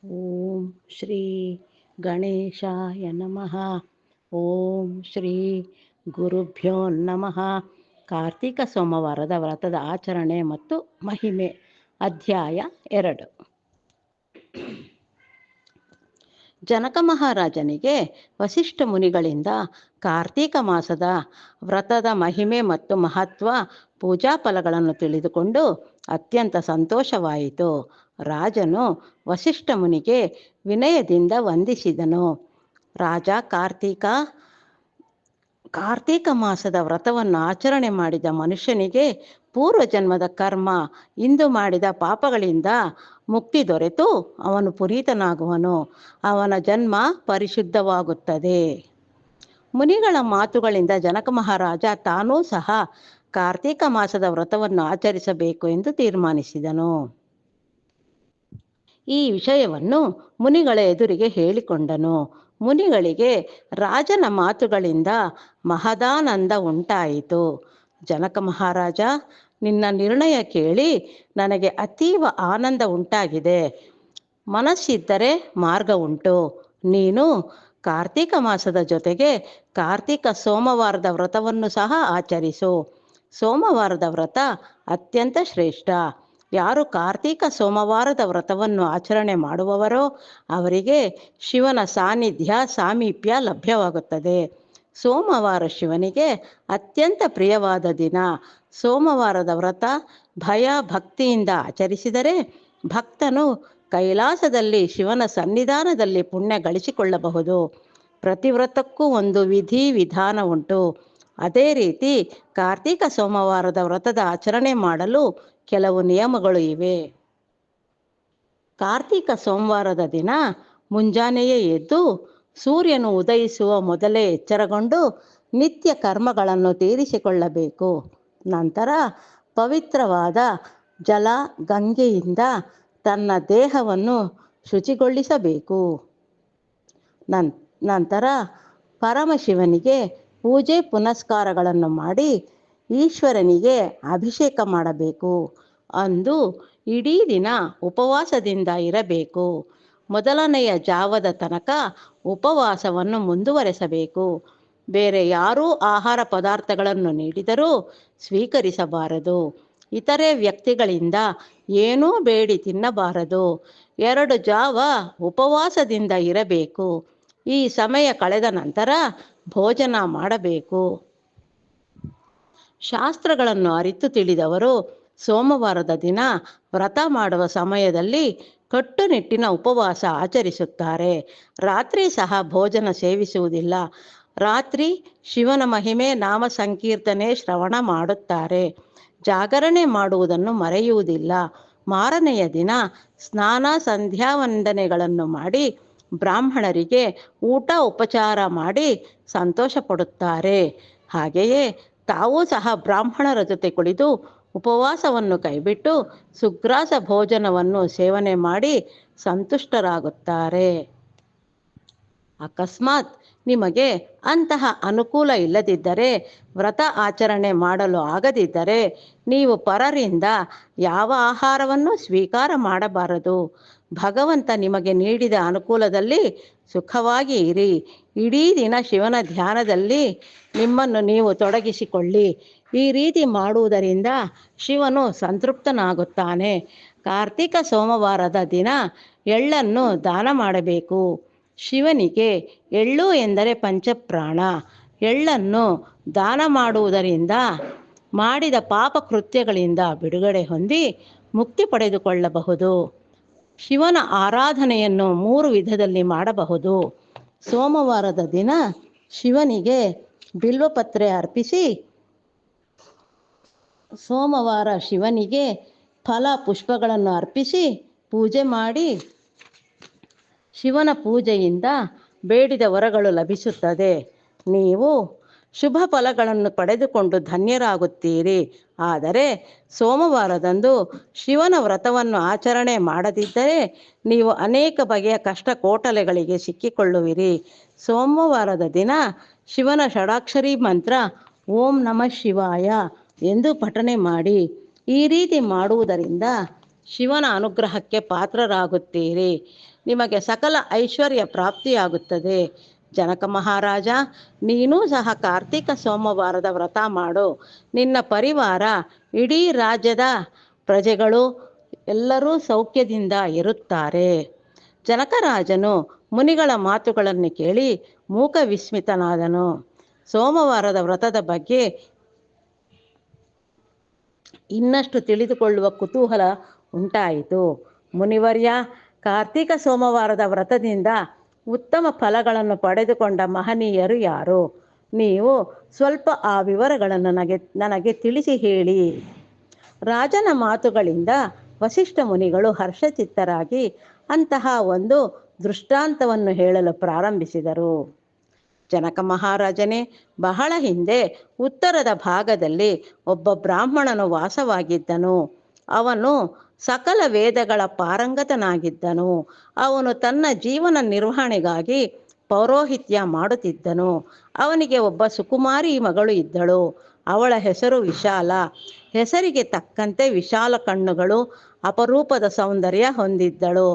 ಓಂ ಶ್ರೀ ಗಣೇಶಾಯ ನಮಃ. ಓಂ ಶ್ರೀ ಗುರುಭ್ಯೋ ನಮಃ. ಕಾರ್ತಿಕ ಸೋಮವಾರದ ವ್ರತದ ಆಚರಣೆ ಮತ್ತು ಮಹಿಮೆ. ಅಧ್ಯಾಯ 2. ಜನಕ ಮಹಾರಾಜನಿಗೆ ವಸಿಷ್ಠ ಮುನಿಗಳಿಂದ ಕಾರ್ತೀಕ ಮಾಸದ ವ್ರತದ ಮಹಿಮೆ ಮತ್ತು ಮಹತ್ವ, ಪೂಜಾ ಫಲಗಳನ್ನು ತಿಳಿದುಕೊಂಡು ಅತ್ಯಂತ ಸಂತೋಷವಾಯಿತು. ರಾಜನು ವಸಿಷ್ಠ ಮುನಿಗೆ ವಿನಯದಿಂದ ವಂದಿಸಿದನು. ರಾಜ ಕಾರ್ತೀಕ ಮಾಸದ ವ್ರತವನ್ನು ಆಚರಣೆ ಮಾಡಿದ ಮನುಷ್ಯನಿಗೆ ಪೂರ್ವಜನ್ಮದ ಕರ್ಮ, ಇಂದು ಮಾಡಿದ ಪಾಪಗಳಿಂದ ಮುಕ್ತಿ ದೊರೆತು ಅವನು ಪುನೀತನಾಗುವನು. ಅವನ ಜನ್ಮ ಪರಿಶುದ್ಧವಾಗುತ್ತದೆ. ಮುನಿಗಳ ಮಾತುಗಳಿಂದ ಜನಕ ಮಹಾರಾಜ ತಾನೂ ಸಹ ಕಾರ್ತೀಕ ಮಾಸದ ವ್ರತವನ್ನು ಆಚರಿಸಬೇಕು ಎಂದು ತೀರ್ಮಾನಿಸಿದನು. ಈ ವಿಷಯವನ್ನು ಮುನಿಗಳ ಎದುರಿಗೆ ಹೇಳಿಕೊಂಡನು. ಮುನಿಗಳಿಗೆ ರಾಜನ ಮಾತುಗಳಿಂದ ಮಹದಾನಂದ ಉಂಟಾಯಿತು. ಜನಕ ಮಹಾರಾಜ, ನಿನ್ನ ನಿರ್ಣಯ ಕೇಳಿ ನನಗೆ ಅತೀವ ಆನಂದ ಉಂಟಾಗಿದೆ. ಮನಸ್ಸಿದ್ದರೆ ಮಾರ್ಗ ಉಂಟು. ನೀನು ಕಾರ್ತೀಕ ಮಾಸದ ಜೊತೆಗೆ ಕಾರ್ತೀಕ ಸೋಮವಾರದ ವ್ರತವನ್ನು ಸಹ ಆಚರಿಸು. ಸೋಮವಾರದ ವ್ರತ ಅತ್ಯಂತ ಶ್ರೇಷ್ಠ. ಯಾರು ಕಾರ್ತೀಕ ಸೋಮವಾರದ ವ್ರತವನ್ನು ಆಚರಣೆ ಮಾಡುವವರೋ ಅವರಿಗೆ ಶಿವನ ಸಾಮೀಪ್ಯ ಲಭ್ಯವಾಗುತ್ತದೆ. ಸೋಮವಾರ ಶಿವನಿಗೆ ಅತ್ಯಂತ ಪ್ರಿಯವಾದ ದಿನ. ಸೋಮವಾರದ ವ್ರತ ಭಯ ಭಕ್ತಿಯಿಂದ ಆಚರಿಸಿದರೆ ಭಕ್ತನು ಕೈಲಾಸದಲ್ಲಿ ಶಿವನ ಸನ್ನಿಧಾನದಲ್ಲಿ ಪುಣ್ಯ ಗಳಿಸಿಕೊಳ್ಳಬಹುದು. ಪ್ರತಿ ವ್ರತಕ್ಕೂ ಒಂದು ವಿಧಾನ ಉಂಟು. ಅದೇ ರೀತಿ ಕಾರ್ತೀಕ ಸೋಮವಾರದ ವ್ರತದ ಆಚರಣೆ ಮಾಡಲು ಕೆಲವು ನಿಯಮಗಳು ಇವೆ. ಕಾರ್ತೀಕ ಸೋಮವಾರದ ದಿನ ಮುಂಜಾನೆಯೇ ಎದ್ದು ಸೂರ್ಯನು ಉದಯಿಸುವ ಮೊದಲೇ ಎಚ್ಚರಗೊಂಡು ನಿತ್ಯ ಕರ್ಮಗಳನ್ನು ತೀರಿಸಿಕೊಳ್ಳಬೇಕು. ನಂತರ ಪವಿತ್ರವಾದ ಜಲ ಗಂಗೆಯಿಂದ ತನ್ನ ದೇಹವನ್ನು ಶುಚಿಗೊಳಿಸಬೇಕು. ನಂತರ ಪರಮಶಿವನಿಗೆ ಪೂಜೆ ಪುನಸ್ಕಾರಗಳನ್ನು ಮಾಡಿ ಈಶ್ವರನಿಗೆ ಅಭಿಷೇಕ ಮಾಡಬೇಕು. ಅಂದು ಇಡೀ ದಿನ ಉಪವಾಸದಿಂದ ಇರಬೇಕು. ಮೊದಲನೆಯ ಜಾವದ ತನಕ ಉಪವಾಸವನ್ನು ಮುಂದುವರೆಸಬೇಕು. ಬೇರೆ ಯಾರೂ ಆಹಾರ ಪದಾರ್ಥಗಳನ್ನು ನೀಡಿದರೂ ಸ್ವೀಕರಿಸಬಾರದು. ಇತರೆ ವ್ಯಕ್ತಿಗಳಿಂದ ಏನೂ ಬೇಡಿ ತಿನ್ನಬಾರದು. 2 ಜಾವ ಉಪವಾಸದಿಂದ ಇರಬೇಕು. ಈ ಸಮಯ ಕಳೆದ ನಂತರ ಭೋಜನ ಮಾಡಬೇಕು. ಶಾಸ್ತ್ರಗಳನ್ನು ಅರಿತು ತಿಳಿದವರು ಸೋಮವಾರದ ದಿನ ವ್ರತ ಮಾಡುವ ಸಮಯದಲ್ಲಿ ಕಟ್ಟುನಿಟ್ಟಿನ ಉಪವಾಸ ಆಚರಿಸುತ್ತಾರೆ. ರಾತ್ರಿ ಸಹ ಭೋಜನ ಸೇವಿಸುವುದಿಲ್ಲ. ರಾತ್ರಿ ಶಿವನ ಮಹಿಮೆ, ನಾಮ ಸಂಕೀರ್ತನೆ ಶ್ರವಣ ಮಾಡುತ್ತಾರೆ. ಜಾಗರಣೆ ಮಾಡುವುದನ್ನು ಮರೆಯುವುದಿಲ್ಲ. ಮಾರನೆಯ ದಿನ ಸ್ನಾನ ಸಂಧ್ಯಾವಂದನೆಗಳನ್ನು ಮಾಡಿ ಬ್ರಾಹ್ಮಣರಿಗೆ ಊಟ ಉಪಚಾರ ಮಾಡಿ ಸಂತೋಷ ಪಡುತ್ತಾರೆ. ಹಾಗೆಯೇ ತಾವೂ ಸಹ ಬ್ರಾಹ್ಮಣರ ಜೊತೆ ಕುಳಿತು ಉಪವಾಸವನ್ನು ಕೈಬಿಟ್ಟು ಸುಗ್ರಾಸ ಭೋಜನವನ್ನು ಸೇವನೆ ಮಾಡಿ ಸಂತುಷ್ಟರಾಗುತ್ತಾರೆ. ಅಕಸ್ಮಾತ್ ನಿಮಗೆ ಅಂತಹ ಅನುಕೂಲ ಇಲ್ಲದಿದ್ದರೆ, ವ್ರತ ಆಚರಣೆ ಮಾಡಲು ಆಗದಿದ್ದರೆ ನೀವು ಪರರಿಂದ ಯಾವ ಆಹಾರವನ್ನು ಸ್ವೀಕಾರ ಮಾಡಬಾರದು. ಭಗವಂತ ನಿಮಗೆ ನೀಡಿದ ಅನುಕೂಲದಲ್ಲಿ ಸುಖವಾಗಿ ಇರಿ. ಇಡೀ ದಿನ ಶಿವನ ಧ್ಯಾನದಲ್ಲಿ ನಿಮ್ಮನ್ನು ನೀವು ತೊಡಗಿಸಿಕೊಳ್ಳಿ. ಈ ರೀತಿ ಮಾಡುವುದರಿಂದ ಶಿವನು ಸಂತೃಪ್ತನಾಗುತ್ತಾನೆ. ಕಾರ್ತೀಕ ಸೋಮವಾರದ ದಿನ ಎಳ್ಳನ್ನು ದಾನ ಮಾಡಬೇಕು. ಶಿವನಿಗೆ ಎಳ್ಳು ಎಂದರೆ ಪಂಚಪ್ರಾಣ. ಎಳ್ಳನ್ನು ದಾನ ಮಾಡುವುದರಿಂದ ಮಾಡಿದ ಪಾಪ ಕೃತ್ಯಗಳಿಂದ ಬಿಡುಗಡೆ ಹೊಂದಿ ಮುಕ್ತಿ ಪಡೆದುಕೊಳ್ಳಬಹುದು. ಶಿವನ ಆರಾಧನೆಯನ್ನು 3 ವಿಧದಲ್ಲಿ ಮಾಡಬಹುದು. ಸೋಮವಾರದ ದಿನ ಶಿವನಿಗೆ ಬಿಲ್ವಪತ್ರೆ ಅರ್ಪಿಸಿ, ಸೋಮವಾರ ಶಿವನಿಗೆ ಫಲ ಪುಷ್ಪಗಳನ್ನು ಅರ್ಪಿಸಿ ಪೂಜೆ ಮಾಡಿ, ಶಿವನ ಪೂಜೆಯಿಂದ ಬೇಡಿದ ವರಗಳು ಲಭಿಸುತ್ತದೆ. ನೀವು ಶುಭ ಫಲಗಳನ್ನು ಪಡೆದುಕೊಂಡು ಧನ್ಯರಾಗುತ್ತೀರಿ. ಆದರೆ ಸೋಮವಾರದಂದು ಶಿವನ ವ್ರತವನ್ನು ಆಚರಣೆ ಮಾಡದಿದ್ದರೆ ನೀವು ಅನೇಕ ಬಗೆಯ ಕಷ್ಟ ಕೋಟಲೆಗಳಿಗೆ ಸಿಕ್ಕಿಕೊಳ್ಳುವಿರಿ. ಸೋಮವಾರದ ದಿನ ಶಿವನ ಷಡಾಕ್ಷರಿ ಮಂತ್ರ ಓಂ ನಮಃ ಶಿವಾಯ ಎಂದು ಪಠನೆ ಮಾಡಿ. ಈ ರೀತಿ ಮಾಡುವುದರಿಂದ ಶಿವನ ಅನುಗ್ರಹಕ್ಕೆ ಪಾತ್ರರಾಗುತ್ತೀರಿ. ನಿಮಗೆ ಸಕಲ ಐಶ್ವರ್ಯ ಪ್ರಾಪ್ತಿಯಾಗುತ್ತದೆ. ಜನಕ ಮಹಾರಾಜ, ನೀನೂ ಸಹ ಕಾರ್ತಿಕ ಸೋಮವಾರದ ವ್ರತ ಮಾಡು. ನಿನ್ನ ಪರಿವಾರ, ಇಡೀ ರಾಜ್ಯದ ಪ್ರಜೆಗಳು ಎಲ್ಲರೂ ಸೌಖ್ಯದಿಂದ ಇರುತ್ತಾರೆ. ಜನಕರಾಜನು ಮುನಿಗಳ ಮಾತುಗಳನ್ನು ಕೇಳಿ ಮೂಕ ವಿಸ್ಮಿತನಾದನು. ಸೋಮವಾರದ ವ್ರತದ ಬಗ್ಗೆ ಇನ್ನಷ್ಟು ತಿಳಿದುಕೊಳ್ಳುವ ಕುತೂಹಲ ಉಂಟಾಯಿತು. ಮುನಿವರ್ಯ, ಕಾರ್ತಿಕ ಸೋಮವಾರದ ವ್ರತದಿಂದ ಉತ್ತಮ ಫಲಗಳನ್ನು ಪಡೆದುಕೊಂಡ ಮಹನೀಯರು ಯಾರು? ನೀವು ಸ್ವಲ್ಪ ಆ ವಿವರಗಳನ್ನು ನನಗೆ ತಿಳಿಸಿ ಹೇಳಿ. ರಾಜನ ಮಾತುಗಳಿಂದ ವಸಿಷ್ಠ ಮುನಿಗಳು ಹರ್ಷಚಿತ್ತರಾಗಿ ಅಂತಹ ಒಂದು ದೃಷ್ಟಾಂತವನ್ನು ಹೇಳಲು ಪ್ರಾರಂಭಿಸಿದರು. ಜನಕ ಮಹಾರಾಜನೇ, ಬಹಳ ಹಿಂದೆ ಉತ್ತರದ ಭಾಗದಲ್ಲಿ ಒಬ್ಬ ಬ್ರಾಹ್ಮಣನು ವಾಸವಾಗಿದ್ದನು. ಅವನು ಸಕಲ ವೇದಗಳ ಪಾರಂಗತನಾಗಿದ್ದನು. ಅವನು ತನ್ನ ಜೀವನ ನಿರ್ವಹಣೆಗಾಗಿ ಪೌರೋಹಿತ್ಯ ಮಾಡುತ್ತಿದ್ದನು. ಅವನಿಗೆ ಒಬ್ಬ ಸುಕುಮಾರಿ ಮಗಳು ಇದ್ದಳು. ಅವಳ ಹೆಸರು ವಿಶಾಲ. ಹೆಸರಿಗೆ ತಕ್ಕಂತೆ ವಿಶಾಲ ಕಣ್ಣುಗಳು, ಅಪರೂಪದ ಸೌಂದರ್ಯ ಹೊಂದಿದ್ದಳು.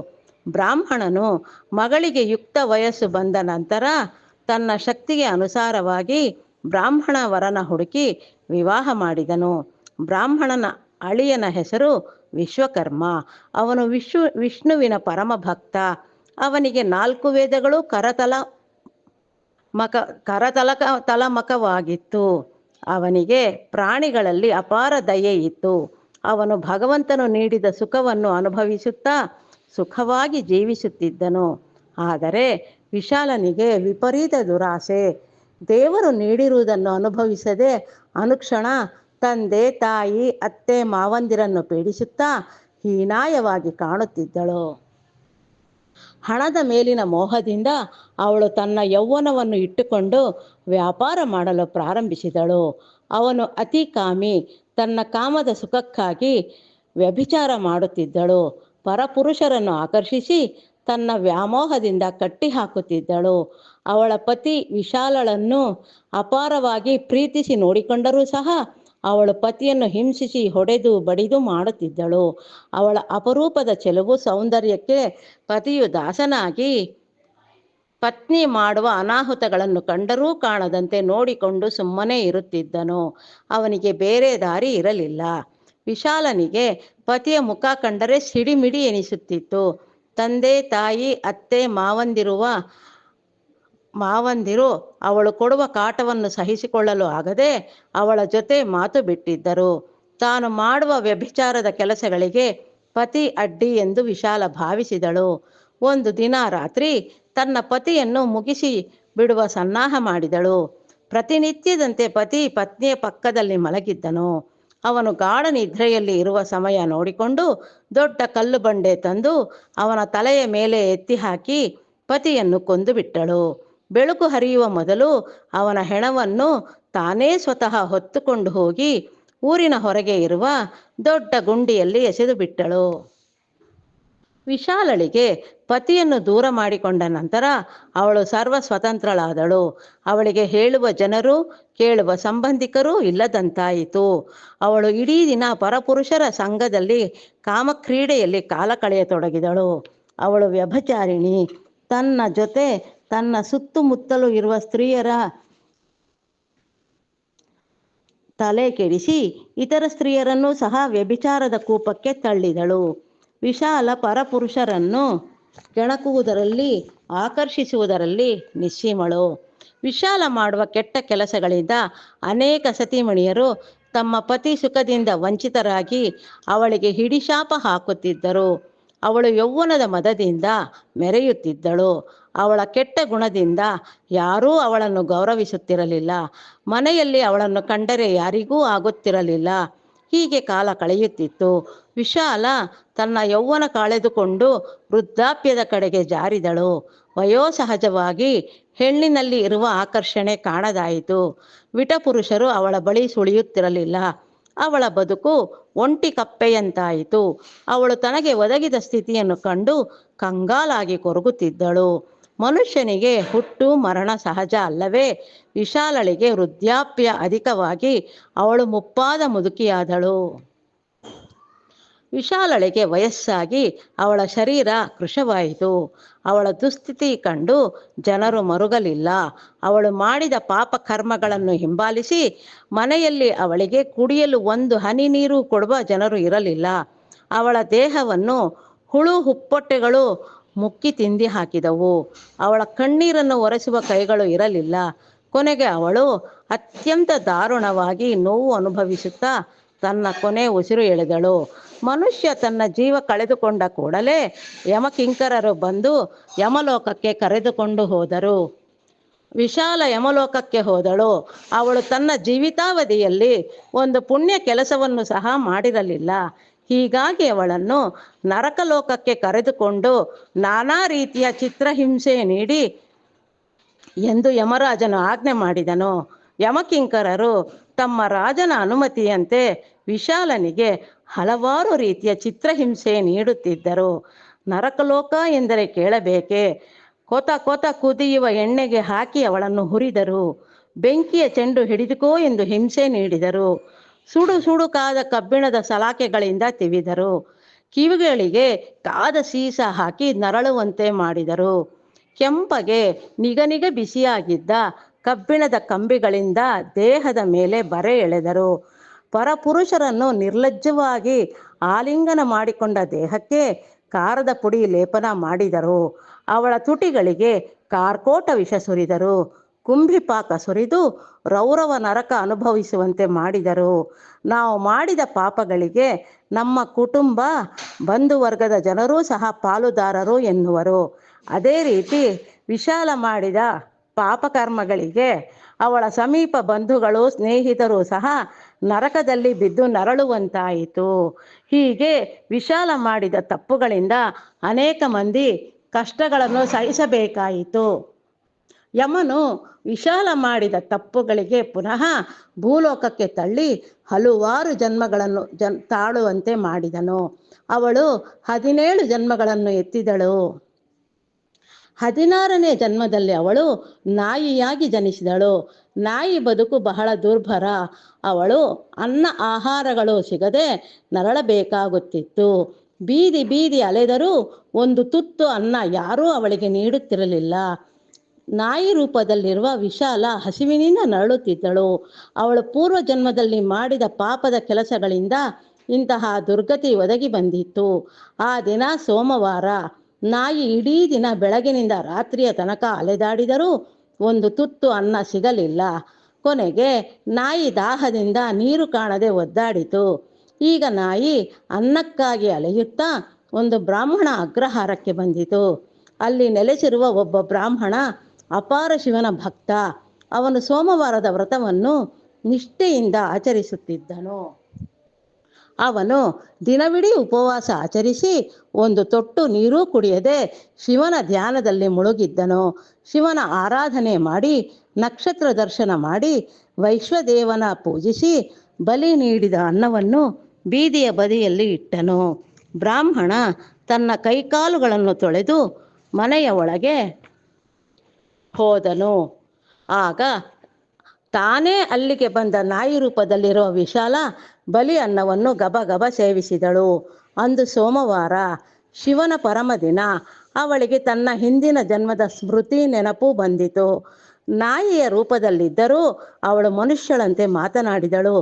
ಬ್ರಾಹ್ಮಣನು ಮಗಳಿಗೆ ಯುಕ್ತ ವಯಸ್ಸು ಬಂದ ನಂತರ ತನ್ನ ಶಕ್ತಿಗೆ ಅನುಸಾರವಾಗಿ ಬ್ರಾಹ್ಮಣ ವರನ ಹುಡುಕಿ ವಿವಾಹ ಮಾಡಿದನು. ಬ್ರಾಹ್ಮಣನ ಅಳಿಯನ ಹೆಸರು ವಿಶ್ವಕರ್ಮ. ಅವನು ವಿಷ್ಣುವಿನ ಪರಮ ಭಕ್ತ. ಅವನಿಗೆ 4 ವೇದಗಳು ತಲಮಕವಾಗಿತ್ತು. ಅವನಿಗೆ ಪ್ರಾಣಿಗಳಲ್ಲಿ ಅಪಾರ ದಯೆ ಇತ್ತು. ಅವನು ಭಗವಂತನು ನೀಡಿದ ಸುಖವನ್ನು ಅನುಭವಿಸುತ್ತಾ ಸುಖವಾಗಿ ಜೀವಿಸುತ್ತಿದ್ದನು. ಆದರೆ ವಿಶಾಲನಿಗೆ ವಿಪರೀತ ದುರಾಸೆ. ದೇವರು ನೀಡಿರುವುದನ್ನು ಅನುಭವಿಸದೆ ಅನುಕ್ಷಣ ತಂದೆ, ತಾಯಿ, ಅತ್ತೆ, ಮಾವಂದಿರನ್ನು ಪೀಡಿಸುತ್ತಾ ಹೀನಾಯವಾಗಿ ಕಾಣುತ್ತಿದ್ದಳು. ಹಣದ ಮೇಲಿನ ಮೋಹದಿಂದ ಅವಳು ತನ್ನ ಯೌವನವನ್ನು ಇಟ್ಟುಕೊಂಡು ವ್ಯಾಪಾರ ಮಾಡಲು ಪ್ರಾರಂಭಿಸಿದಳು. ಅವನು ಅತಿ ಕಾಮಿ. ತನ್ನ ಕಾಮದ ಸುಖಕ್ಕಾಗಿ ವ್ಯಭಿಚಾರ ಮಾಡುತ್ತಿದ್ದಳು. ಪರಪುರುಷರನ್ನು ಆಕರ್ಷಿಸಿ ತನ್ನ ವ್ಯಾಮೋಹದಿಂದ ಕಟ್ಟಿಹಾಕುತ್ತಿದ್ದಳು. ಅವಳ ಪತಿ ವಿಶಾಲಳನ್ನು ಅಪಾರವಾಗಿ ಪ್ರೀತಿಸಿ ನೋಡಿಕೊಂಡರೂ ಸಹ ಅವಳು ಪತಿಯನ್ನು ಹಿಂಸಿಸಿ ಹೊಡೆದು ಬಡಿದು ಮಾಡುತ್ತಿದ್ದಳು. ಅವಳ ಅಪರೂಪದ ಚೆಲುವು ಸೌಂದರ್ಯಕ್ಕೆ ಪತಿಯು ದಾಸನಾಗಿ ಪತ್ನಿ ಮಾಡುವ ಅನಾಹುತಗಳನ್ನು ಕಂಡರೂ ಕಾಣದಂತೆ ನೋಡಿಕೊಂಡು ಸುಮ್ಮನೆ ಇರುತ್ತಿದ್ದನು. ಅವನಿಗೆ ಬೇರೆ ದಾರಿ ಇರಲಿಲ್ಲ. ವಿಶಾಲನಿಗೆ ಪತಿಯ ಮುಖ ಕಂಡರೆ ಸಿಡಿಮಿಡಿ ಎನಿಸುತ್ತಿತ್ತು. ತಂದೆ, ತಾಯಿ, ಅತ್ತೆ, ಮಾವಂದಿರು ಅವಳು ಕೊಡುವ ಕಾಟವನ್ನು ಸಹಿಸಿಕೊಳ್ಳಲು ಆಗದೆ ಅವಳ ಜೊತೆ ಮಾತು ಬಿಟ್ಟಿದ್ದರು. ತಾನು ಮಾಡುವ ವ್ಯಭಿಚಾರದ ಕೆಲಸಗಳಿಗೆ ಪತಿ ಅಡ್ಡಿ ಎಂದು ವಿಶಾಲ ಭಾವಿಸಿದಳು. ಒಂದು ದಿನ ರಾತ್ರಿ ತನ್ನ ಪತಿಯನ್ನು ಮುಗಿಸಿ ಬಿಡುವ ಸನ್ನಾಹ ಮಾಡಿದಳು. ಪ್ರತಿನಿತ್ಯದಂತೆ ಪತಿ ಪತ್ನಿಯ ಪಕ್ಕದಲ್ಲಿ ಮಲಗಿದ್ದನು. ಅವನು ಗಾಢ ನಿದ್ರೆಯಲ್ಲಿ ಇರುವ ಸಮಯ ನೋಡಿಕೊಂಡು ದೊಡ್ಡ ಕಲ್ಲು ಬಂಡೆ ತಂದು ಅವನ ತಲೆಯ ಮೇಲೆ ಎತ್ತಿ ಹಾಕಿ ಪತಿಯನ್ನು ಕೊಂದು ಬಿಟ್ಟಳು. ಬೆಳಕು ಹರಿಯುವ ಮೊದಲು ಅವನ ಹೆಣವನ್ನು ತಾನೇ ಸ್ವತಃ ಹೊತ್ತುಕೊಂಡು ಹೋಗಿ ಊರಿನ ಹೊರಗೆ ಇರುವ ದೊಡ್ಡ ಗುಂಡಿಯಲ್ಲಿ ಎಸೆದು ಬಿಟ್ಟಳು. ವಿಶಾಲಳಿಗೆ ಪತಿಯನ್ನು ದೂರ ಮಾಡಿಕೊಂಡ ನಂತರ ಅವಳು ಸರ್ವ ಸ್ವತಂತ್ರಳಾದಳು. ಅವಳಿಗೆ ಹೇಳುವ ಜನರು, ಕೇಳುವ ಸಂಬಂಧಿಕರೂ ಇಲ್ಲದಂತಾಯಿತು. ಅವಳು ಇಡೀ ದಿನ ಪರಪುರುಷರ ಸಂಘದಲ್ಲಿ ಕಾಮಕ್ರೀಡೆಯಲ್ಲಿ ಕಾಲ ಕಳೆಯತೊಡಗಿದಳು. ಅವಳು ವ್ಯಭಿಚಾರಿಣಿ. ತನ್ನ ಜೊತೆ ತನ್ನ ಸುತ್ತಮುತ್ತಲೂ ಇರುವ ಸ್ತ್ರೀಯರ ತಲೆ ಕೆಡಿಸಿ ಇತರ ಸ್ತ್ರೀಯರನ್ನೂ ಸಹ ವ್ಯಭಿಚಾರದ ಕೂಪಕ್ಕೆ ತಳ್ಳಿದಳು. ವಿಶಾಲ ಪರಪುರುಷರನ್ನು ಕೆಣಕುವುದರಲ್ಲಿ, ಆಕರ್ಷಿಸುವುದರಲ್ಲಿ ನಿಸ್ಸೀಮಳು. ವಿಶಾಲ ಮಾಡುವ ಕೆಟ್ಟ ಕೆಲಸಗಳಿಂದ ಅನೇಕ ಸತಿಮಣಿಯರು ತಮ್ಮ ಪತಿ ಸುಖದಿಂದ ವಂಚಿತರಾಗಿ ಅವಳಿಗೆ ಹಿಡಿಶಾಪ ಹಾಕುತ್ತಿದ್ದರು. ಅವಳು ಯೌವನದ ಮದದಿಂದ ಮೆರೆಯುತ್ತಿದ್ದಳು. ಅವಳ ಕೆಟ್ಟ ಗುಣದಿಂದ ಯಾರೂ ಅವಳನ್ನು ಗೌರವಿಸುತ್ತಿರಲಿಲ್ಲ. ಮನೆಯಲ್ಲಿ ಅವಳನ್ನು ಕಂಡರೆ ಯಾರಿಗೂ ಆಗುತ್ತಿರಲಿಲ್ಲ. ಹೀಗೆ ಕಾಲ ಕಳೆಯುತ್ತಿತ್ತು. ವಿಶಾಲ ತನ್ನ ಯೌವನ ಕಳೆದುಕೊಂಡು ವೃದ್ಧಾಪ್ಯದ ಕಡೆಗೆ ಜಾರಿದಳು. ವಯೋಸಹಜವಾಗಿ ಹೆಣ್ಣಿನಲ್ಲಿ ಇರುವ ಆಕರ್ಷಣೆ ಕಾಣದಾಯಿತು. ವಿಟಪುರುಷರು ಅವಳ ಬಳಿ ಸುಳಿಯುತ್ತಿರಲಿಲ್ಲ. ಅವಳ ಬದುಕು ಒಂಟಿ ಕಪ್ಪೆಯಂತಾಯಿತು. ಅವಳು ತನಗೆ ಒದಗಿದ ಸ್ಥಿತಿಯನ್ನು ಕಂಡು ಕಂಗಾಲಾಗಿ ಕೊರಗುತ್ತಿದ್ದಳು. ಮನುಷ್ಯನಿಗೆ ಹುಟ್ಟು ಮರಣ ಸಹಜ ಅಲ್ಲವೇ? ವಿಶಾಲಳಿಗೆ ವೃದ್ಧಾಪ್ಯ ಅಧಿಕವಾಗಿ ಅವಳು ಮುಪ್ಪಾದ ಮುದುಕಿಯಾದಳು. ವಿಶಾಲಳಿಗೆ ವಯಸ್ಸಾಗಿ ಅವಳ ಶರೀರ ಕೃಶವಾಯಿತು. ಅವಳ ದುಸ್ಥಿತಿ ಕಂಡು ಜನರು ಮರುಗಲಿಲ್ಲ. ಅವಳು ಮಾಡಿದ ಪಾಪ ಕರ್ಮಗಳನ್ನು ಹಿಂಬಾಲಿಸಿ ಮನೆಯಲ್ಲಿ ಅವಳಿಗೆ ಕುಡಿಯಲು ಒಂದು ಹನಿ ನೀರು ಕೊಡುವ ಜನರು ಇರಲಿಲ್ಲ. ಅವಳ ದೇಹವನ್ನು ಹುಳು ಹುಪ್ಪೊಟ್ಟೆಗಳು ಮುಕ್ಕಿ ತಿಂದಿ ಹಾಕಿದವು. ಅವಳ ಕಣ್ಣೀರನ್ನು ಒರೆಸುವ ಕೈಗಳು ಇರಲಿಲ್ಲ. ಕೊನೆಗೆ ಅವಳು ಅತ್ಯಂತ ದಾರುಣವಾಗಿ ನೋವು ಅನುಭವಿಸುತ್ತಾ ತನ್ನ ಕೊನೆ ಉಸಿರು ಎಳೆದಳು. ಮನುಷ್ಯ ತನ್ನ ಜೀವ ಕಳೆದುಕೊಂಡ ಕೂಡಲೇ ಯಮಕಿಂಕರರು ಬಂದು ಯಮಲೋಕಕ್ಕೆ ಕರೆದುಕೊಂಡು ಹೋದರು. ವಿಶಾಲ ಯಮಲೋಕಕ್ಕೆ ಹೋದಳು. ಅವಳು ತನ್ನ ಜೀವಿತಾವಧಿಯಲ್ಲಿ ಒಂದು ಪುಣ್ಯ ಕೆಲಸವನ್ನು ಸಹ ಮಾಡಿರಲಿಲ್ಲ. ಹೀಗಾಗಿ ಅವಳನ್ನು ನರಕಲೋಕಕ್ಕೆ ಕರೆದುಕೊಂಡು ನಾನಾ ರೀತಿಯ ಚಿತ್ರಹಿಂಸೆ ನೀಡಿ ಎಂದು ಯಮರಾಜನು ಆಜ್ಞೆ ಮಾಡಿದನು. ಯಮಕಿಂಕರರು ತಮ್ಮ ರಾಜನ ಅನುಮತಿಯಂತೆ ವಿಶಾಲನಿಗೆ ಹಲವಾರು ರೀತಿಯ ಚಿತ್ರಹಿಂಸೆ ನೀಡುತ್ತಿದ್ದರು. ನರಕಲೋಕ ಎಂದರೆ ಕೇಳಬೇಕೆ? ಕೊತ ಕೊತ ಕುದಿಯುವ ಎಣ್ಣೆಗೆ ಹಾಕಿ ಅವಳನ್ನು ಹುರಿದರು. ಬೆಂಕಿಯ ಚೆಂಡು ಹಿಡಿದುಕೋ ಎಂದು ಹಿಂಸೆ ನೀಡಿದರು. ಸುಡು ಸುಡು ಕಾದ ಕಬ್ಬಿಣದ ಸಲಾಕೆಗಳಿಂದ ತಿವಿದರು. ಕಿವಿಗಳಿಗೆ ಕಾದ ಸೀಸ ಹಾಕಿ ನರಳುವಂತೆ ಮಾಡಿದರು. ಕೆಂಪಗೆ ನಿಗನಿಗ ಬಿಸಿಯಾಗಿದ್ದ ಕಬ್ಬಿಣದ ಕಂಬಿಗಳಿಂದ ದೇಹದ ಮೇಲೆ ಬರೆ ಎಳೆದರು. ಪರಪುರುಷರನ್ನು ನಿರ್ಲಜ್ಜವಾಗಿ ಆಲಿಂಗನ ಮಾಡಿಕೊಂಡ ದೇಹಕ್ಕೆ ಕಾರದ ಪುಡಿ ಲೇಪನ ಮಾಡಿದರು. ಅವಳ ತುಟಿಗಳಿಗೆ ಕಾರ್ಕೋಟ ವಿಷ ಸುರಿದರು. ಕುಂಭಿಪಾಕ ಸುರಿದು ರೌರವ ನರಕ ಅನುಭವಿಸುವಂತೆ ಮಾಡಿದರು. ನಾವು ಮಾಡಿದ ಪಾಪಗಳಿಗೆ ನಮ್ಮ ಕುಟುಂಬ ಬಂಧುವರ್ಗದ ಜನರೂ ಸಹ ಪಾಲುದಾರರು ಎನ್ನುವರು. ಅದೇ ರೀತಿ ವಿಶಾಲ ಮಾಡಿದ ಪಾಪಕರ್ಮಗಳಿಗೆ ಅವಳ ಸಮೀಪ ಬಂಧುಗಳು ಸ್ನೇಹಿತರು ಸಹ ನರಕದಲ್ಲಿ ಬಿದ್ದು ನರಳುವಂತಾಯಿತು. ಹೀಗೆ ವಿಶಾಲ ಮಾಡಿದ ತಪ್ಪುಗಳಿಂದ ಅನೇಕ ಮಂದಿ ಕಷ್ಟಗಳನ್ನು ಸಹಿಸಬೇಕಾಯಿತು. ಯಮನು ವಿಶಾಲ ಮಾಡಿದ ತಪ್ಪುಗಳಿಗೆ ಪುನಃ ಭೂಲೋಕಕ್ಕೆ ತಳ್ಳಿ ಹಲವಾರು ಜನ್ಮಗಳನ್ನು ತಾಳುವಂತೆ ಮಾಡಿದನು. ಅವಳು 17 ಜನ್ಮಗಳನ್ನು ಎತ್ತಿದಳು. 16ನೇ ಜನ್ಮದಲ್ಲಿ ಅವಳು ನಾಯಿಯಾಗಿ ಜನಿಸಿದಳು. ನಾಯಿ ಬದುಕು ಬಹಳ ದುರ್ಭರ. ಅವಳು ಅನ್ನ ಆಹಾರಗಳು ಸಿಗದೆ ನರಳಬೇಕಾಗುತ್ತಿತ್ತು. ಬೀದಿ ಬೀದಿ ಅಲೆದರೂ ಒಂದು ತುತ್ತು ಅನ್ನ ಯಾರೂ ಅವಳಿಗೆ ನೀಡುತ್ತಿರಲಿಲ್ಲ. ನಾಯಿ ರೂಪದಲ್ಲಿರುವ ವಿಶಾಲ ಹಸಿವಿನಿಂದ ನರಳುತ್ತಿದ್ದಳು. ಅವಳು ಪೂರ್ವ ಜನ್ಮದಲ್ಲಿ ಮಾಡಿದ ಪಾಪದ ಕೆಲಸಗಳಿಂದ ಇಂತಹ ದುರ್ಗತಿ ಒದಗಿ ಬಂದಿತ್ತು. ಆ ದಿನ ಸೋಮವಾರ. ನಾಯಿ ಇಡೀ ದಿನ ಬೆಳಗಿನಿಂದ ರಾತ್ರಿಯ ತನಕ ಅಲೆದಾಡಿದರೂ ಒಂದು ತುತ್ತು ಅನ್ನ ಸಿಗಲಿಲ್ಲ. ಕೊನೆಗೆ ನಾಯಿ ದಾಹದಿಂದ ನೀರು ಕಾಣದೆ ಒದ್ದಾಡಿತು. ಈಗ ನಾಯಿ ಅನ್ನಕ್ಕಾಗಿ ಅಲೆಯುತ್ತಾ ಒಂದು ಬ್ರಾಹ್ಮಣ ಅಗ್ರಹಾರಕ್ಕೆ ಬಂದಿತು. ಅಲ್ಲಿ ನೆಲೆಸಿರುವ ಒಬ್ಬ ಬ್ರಾಹ್ಮಣ ಅಪಾರ ಶಿವನ ಭಕ್ತ. ಅವನು ಸೋಮವಾರದ ವ್ರತವನ್ನು ನಿಷ್ಠೆಯಿಂದ ಆಚರಿಸುತ್ತಿದ್ದನು. ಅವನು ದಿನವಿಡೀ ಉಪವಾಸ ಆಚರಿಸಿ ಒಂದು ತೊಟ್ಟು ನೀರೂ ಕುಡಿಯದೆ ಶಿವನ ಧ್ಯಾನದಲ್ಲಿ ಮುಳುಗಿದ್ದನು. ಶಿವನ ಆರಾಧನೆ ಮಾಡಿ ನಕ್ಷತ್ರ ದರ್ಶನ ಮಾಡಿ ವೈಶ್ವದೇವನ ಪೂಜಿಸಿ ಬಲಿ ನೀಡಿದ ಅನ್ನವನ್ನು ಬೀದಿಯ ಬದಿಯಲ್ಲಿ ಇಟ್ಟನು. ಬ್ರಾಹ್ಮಣ ತನ್ನ ಕೈಕಾಲುಗಳನ್ನು ತೊಳೆದು ಮನೆಯ ಒಳಗೆ ಹೋದನು. ಆಗ ತಾನೇ ಅಲ್ಲಿಗೆ ಬಂದ ನಾಯಿ ರೂಪದಲ್ಲಿರುವ ವಿಶಾಲ ಬಲಿ ಅನ್ನವನ್ನು ಗಬಗಬ ಸೇವಿಸಿದಳು. ಅಂದು ಸೋಮವಾರ, ಶಿವನ ಪರಮದಿನ. ಅವಳಿಗೆ ತನ್ನ ಹಿಂದಿನ ಜನ್ಮದ ಸ್ಮೃತಿ ನೆನಪು ಬಂದಿತು. ನಾಯಿಯ ರೂಪದಲ್ಲಿದ್ದರೂ ಅವಳು ಮನುಷ್ಯಳಂತೆ ಮಾತನಾಡಿದಳು.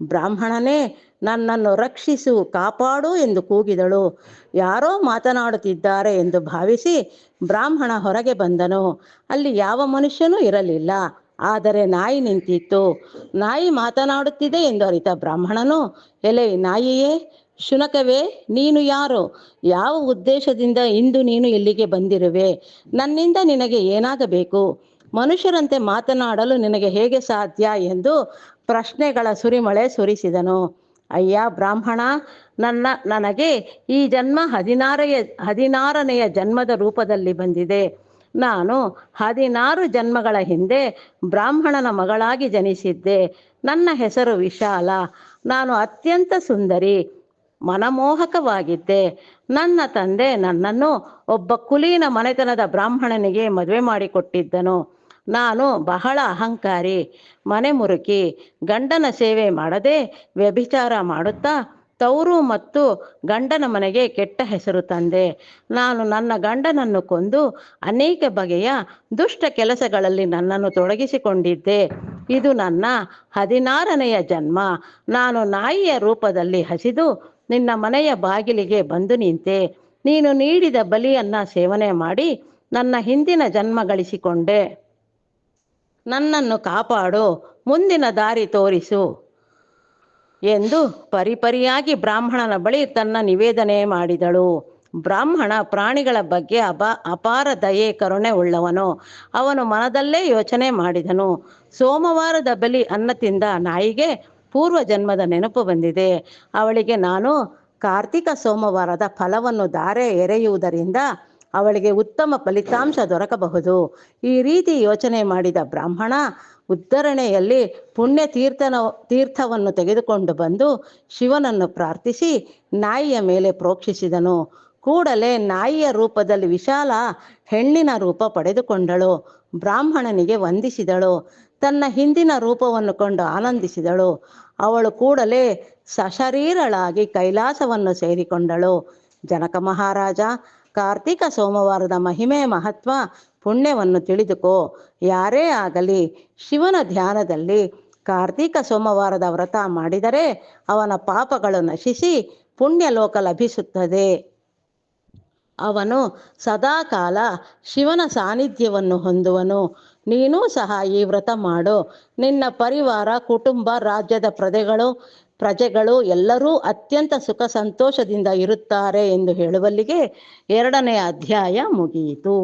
ಬ್ರಾಹ್ಮಣನೇ, ನನ್ನನ್ನು ರಕ್ಷಿಸು, ಕಾಪಾಡು ಎಂದು ಕೂಗಿದಳು. ಯಾರೋ ಮಾತನಾಡುತ್ತಿದ್ದಾರೆ ಎಂದು ಭಾವಿಸಿ ಬ್ರಾಹ್ಮಣ ಹೊರಗೆ ಬಂದನು. ಅಲ್ಲಿ ಯಾವ ಮನುಷ್ಯನೂ ಇರಲಿಲ್ಲ. ಆದರೆ ನಾಯಿ ನಿಂತಿತ್ತು. ನಾಯಿ ಮಾತನಾಡುತ್ತಿದೆ ಎಂದು ಅರಿತ ಬ್ರಾಹ್ಮಣನು, ಎಲೆ ನಾಯಿಯೇ, ಶುನಕವೇ, ನೀನು ಯಾರು? ಯಾವ ಉದ್ದೇಶದಿಂದ ಇಂದು ನೀನು ಇಲ್ಲಿಗೆ ಬಂದಿರುವೆ? ನನ್ನಿಂದ ನಿನಗೆ ಏನಾಗಬೇಕು? ಮನುಷ್ಯರಂತೆ ಮಾತನಾಡಲು ನಿನಗೆ ಹೇಗೆ ಸಾಧ್ಯ ಎಂದು ಪ್ರಶ್ನೆಗಳ ಸುರಿಮಳೆ ಸುರಿಸಿದನು. ಅಯ್ಯ ಬ್ರಾಹ್ಮಣ, ನನಗೆ ಈ ಜನ್ಮ 16ನೆಯ ಜನ್ಮದ ರೂಪದಲ್ಲಿ ಬಂದಿದೆ. ನಾನು 16 ಜನ್ಮಗಳ ಹಿಂದೆ ಬ್ರಾಹ್ಮಣನ ಮಗಳಾಗಿ ಜನಿಸಿದ್ದೆ. ನನ್ನ ಹೆಸರು ವಿಶಾಲ. ನಾನು ಅತ್ಯಂತ ಸುಂದರಿ, ಮನಮೋಹಕವಾಗಿದ್ದೆ. ನನ್ನ ತಂದೆ ನನ್ನನ್ನು ಒಬ್ಬ ಕುಲೀನ ಮನೆತನದ ಬ್ರಾಹ್ಮಣನಿಗೆ ಮದುವೆ ಮಾಡಿಕೊಟ್ಟಿದ್ದನು. ನಾನು ಬಹಳ ಅಹಂಕಾರಿ, ಮನೆ ಮುರುಕಿ, ಗಂಡನ ಸೇವೆ ಮಾಡದೆ ವ್ಯಭಿಚಾರ ಮಾಡುತ್ತಾ ತವರು ಮತ್ತು ಗಂಡನ ಮನೆಗೆ ಕೆಟ್ಟ ಹೆಸರು ತಂದೆ. ನಾನು ನನ್ನ ಗಂಡನನ್ನು ಕೊಂದು ಅನೇಕ ಬಗೆಯ ದುಷ್ಟ ಕೆಲಸಗಳಲ್ಲಿ ನನ್ನನ್ನು ತೊಡಗಿಸಿಕೊಂಡಿದ್ದೆ. ಇದು ನನ್ನ 16ನೆಯ ಜನ್ಮ. ನಾನು ನಾಯಿಯ ರೂಪದಲ್ಲಿ ಹಸಿದು ನಿನ್ನ ಮನೆಯ ಬಾಗಿಲಿಗೆ ಬಂದು ನಿಂತೆ. ನೀನು ನೀಡಿದ ಬಲಿಯನ್ನ ಸೇವನೆ ಮಾಡಿ ನನ್ನ ಹಿಂದಿನ ಜನ್ಮ ಗಳಿಸಿಕೊಂಡೆ. ನನ್ನನ್ನು ಕಾಪಾಡು, ಮುಂದಿನ ದಾರಿ ತೋರಿಸು ಎಂದು ಪರಿಪರಿಯಾಗಿ ಬ್ರಾಹ್ಮಣನ ಬಳಿ ತನ್ನ ನಿವೇದನೆ ಮಾಡಿದಳು. ಬ್ರಾಹ್ಮಣ ಪ್ರಾಣಿಗಳ ಬಗ್ಗೆ ಅಪಾರ ದಯೆ ಕರುಣೆ ಉಳ್ಳವನು. ಅವನು ಮನದಲ್ಲೇ ಯೋಚನೆ ಮಾಡಿದನು, ಸೋಮವಾರದ ಬಲಿ ಅನ್ನ ತಿಂದ ನಾಯಿಗೆ ಪೂರ್ವ ಜನ್ಮದ ನೆನಪು ಬಂದಿದೆ. ಅವಳಿಗೆ ನಾನು ಕಾರ್ತಿಕ ಸೋಮವಾರದ ಫಲವನ್ನು ಧಾರೆ ಎರೆಯುವುದರಿಂದ ಅವಳಿಗೆ ಉತ್ತಮ ಫಲಿತಾಂಶ ದೊರಕಬಹುದು. ಈ ರೀತಿ ಯೋಚನೆ ಮಾಡಿದ ಬ್ರಾಹ್ಮಣ ಉದ್ಧರಣೆಯಲ್ಲಿ ಪುಣ್ಯ ತೀರ್ಥವನ್ನು ತೆಗೆದುಕೊಂಡು ಬಂದು ಶಿವನನ್ನು ಪ್ರಾರ್ಥಿಸಿ ನಾಯಿಯ ಮೇಲೆ ಪ್ರೋಕ್ಷಿಸಿದನು. ಕೂಡಲೇ ನಾಯಿಯ ರೂಪದಲ್ಲಿ ವಿಶಾಲ ಹೆಣ್ಣಿನ ರೂಪ ಪಡೆದುಕೊಂಡಳು. ಬ್ರಾಹ್ಮಣನಿಗೆ ವಂದಿಸಿದಳು. ತನ್ನ ಹಿಂದಿನ ರೂಪವನ್ನು ಕೊಂಡು ಆನಂದಿಸಿದಳು. ಅವಳು ಕೂಡಲೇ ಸಶರೀರಳಾಗಿ ಕೈಲಾಸವನ್ನು ಸೇರಿಕೊಂಡಳು. ಜನಕ ಮಹಾರಾಜ, ಕಾರ್ತಿಕ ಸೋಮವಾರದ ಮಹಿಮೆ ಮಹತ್ವ ಪುಣ್ಯವನ್ನು ತಿಳಿದುಕೋ. ಯಾರೇ ಆಗಲಿ ಶಿವನ ಧ್ಯಾನದಲ್ಲಿ ಕಾರ್ತಿಕ ಸೋಮವಾರದ ವ್ರತ ಮಾಡಿದರೆ ಅವನ ಪಾಪಗಳು ನಶಿಸಿ ಪುಣ್ಯಲೋಕ ಲಭಿಸುತ್ತದೆ. ಅವನು ಸದಾಕಾಲ ಶಿವನ ಸಾನ್ನಿಧ್ಯವನ್ನು ಹೊಂದುವನು. ನೀನೂ ಸಹ ಈ ವ್ರತ ಮಾಡು. ನಿನ್ನ ಪರಿವಾರ, ಕುಟುಂಬ, ರಾಜ್ಯದ ಪ್ರಜೆಗಳು ಎಲ್ಲರೂ ಅತ್ಯಂತ ಸುಖ ಸಂತೋಷದಿಂದ ಇರುತ್ತಾರೆ ಎಂದು ಹೇಳುವಲ್ಲಿಗೆ 2ನೇ ಅಧ್ಯಾಯ ಮುಗಿಯಿತು.